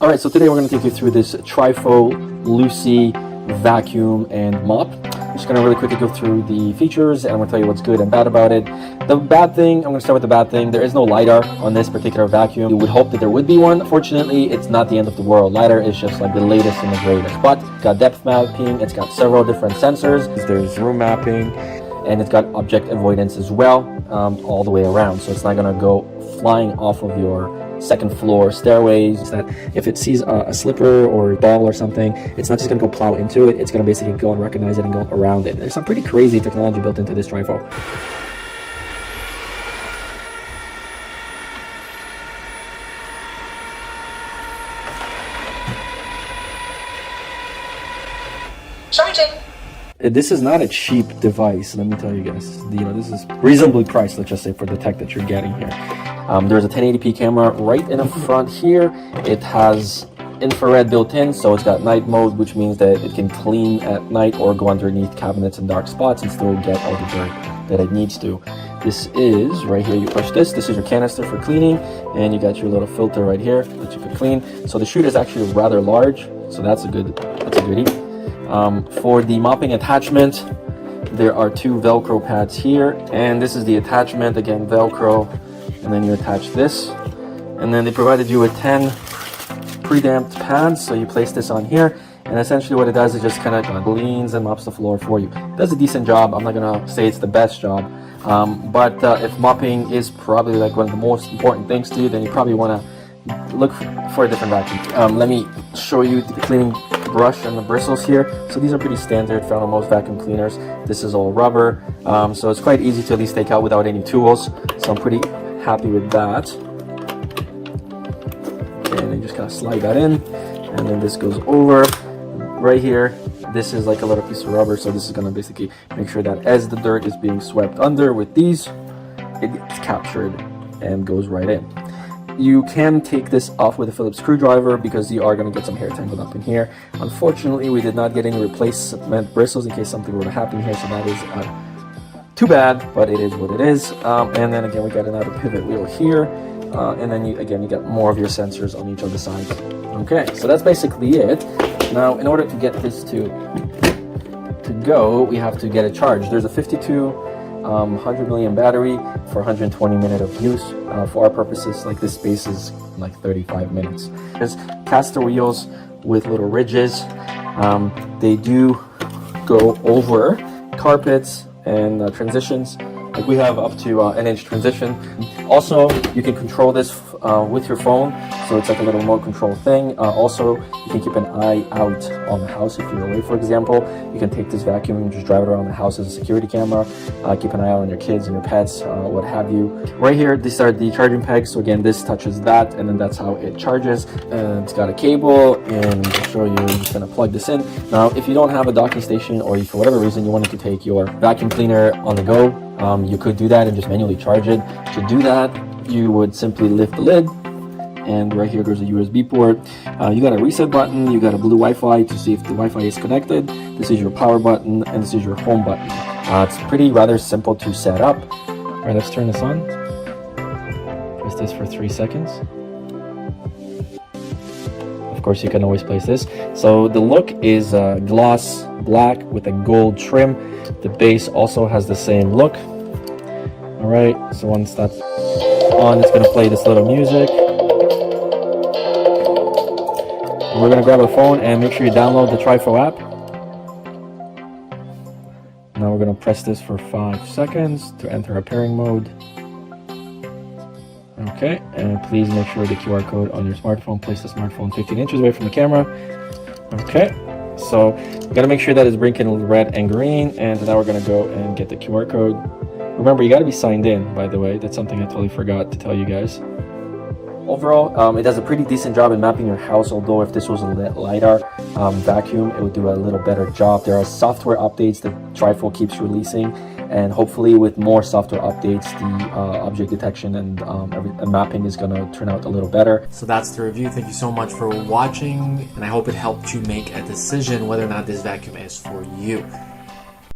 All right, so today we're going to take you through this Trifo Lucy vacuum and mop. I'm just going to really quickly go through the features and I'm going to tell you what's good and bad about it. The bad thing, I'm going to start with the bad thing. There is no LiDAR on this particular vacuum. You would hope that there would be one. Fortunately, it's not the end of the world. LiDAR is just like the latest and the greatest. But it's got depth mapping, it's got several different sensors. There's room mapping, and it's got object avoidance as well, all the way around. So it's not going to go flying off of your second floor stairways. That if it sees a slipper or a ball or something, it's not just going to go plow into it. It's going to basically go and recognize it and go around it. There's some pretty crazy technology built into this Trifo. Charging. This is not a cheap device, let me tell you guys. This is reasonably priced, let's just say, for the tech that you're getting here. There's a 1080p camera right in the front here. It has infrared built in, so it's got night mode, which means that it can clean at night or go underneath cabinets and dark spots and still get all the dirt that it needs to. This is right here. You push this is your canister for cleaning, and you got your little filter right here that you can clean. So the chute is actually rather large, so that's a goodie. For the mopping attachment, there are two Velcro pads here, and this is the attachment, again Velcro, and then you attach this, and then they provided you with 10 pre-damped pads, so you place this on here, and essentially what it does is just kind of cleans and mops the floor for you. It does a decent job. I'm not gonna say it's the best job, but if mopping is probably like one of the most important things to you, then you probably want to look for a different vacuum. Let me show you the cleaning brush and the bristles here. So these are pretty standard found on most vacuum cleaners. This is all rubber, so it's quite easy to at least take out without any tools, so I'm pretty happy with that. Okay, and then you just kind of slide that in, and then this goes over right here. This is like a little piece of rubber, so this is going to basically make sure that as the dirt is being swept under with these, it gets captured and goes right in. You can take this off with a Phillips screwdriver because you are going to get some hair tangled up in here. Unfortunately, we did not get any replacement bristles in case something were to happen here, so that is too bad, but it is what it is. And then again, we got another pivot wheel here, and then you got more of your sensors on each of the sides. Okay, so that's basically it. Now, in order to get this to go, we have to get it charged. There's a 100 milliamp battery for 120 minutes of use. For our purposes, like this space is like 35 minutes. There's caster wheels with little ridges. They do go over carpets and transitions. Like we have up to an inch transition. Also, you can control this with your phone, so it's like a little remote control thing. Also, you can keep an eye out on the house if you're away, for example. You can take this vacuum and just drive it around the house as a security camera. Keep an eye out on your kids and your pets, what have you. Right here, these are the charging pegs. So again, this touches that, and then that's how it charges. And it's got a cable, and I'll show you. I'm just gonna plug this in. Now, if you don't have a docking station, or for whatever reason you wanted to take your vacuum cleaner on the go, you could do that and just manually charge it. To do that, you would simply lift the lid, and right here there's a USB port. You got a reset button, you got a blue Wi-Fi to see if the Wi-Fi is connected. This is your power button, and this is your home button. It's rather simple to set up. All right, let's turn this on. Press this for 3 seconds. Of course, you can always place this. So the look is gloss black with a gold trim. The base also has the same look. All right, so once that's on, it's gonna play this little music. We're gonna grab a phone and make sure you download the Trifo app. Now we're gonna press this for 5 seconds to enter a pairing mode. Okay, and please make sure the QR code on your smartphone, place the smartphone 15 inches away from the camera. Okay, so you gotta make sure that it's blinking red and green, and now we're gonna go and get the QR code. Remember, you gotta be signed in, by the way. That's something I totally forgot to tell you guys. Overall, it does a pretty decent job in mapping your house, although if this was a LiDAR vacuum, it would do a little better job. There are software updates that Trifo keeps releasing, and hopefully with more software updates, the object detection and mapping is going to turn out a little better. So that's the review. Thank you so much for watching, and I hope it helped you make a decision whether or not this vacuum is for you.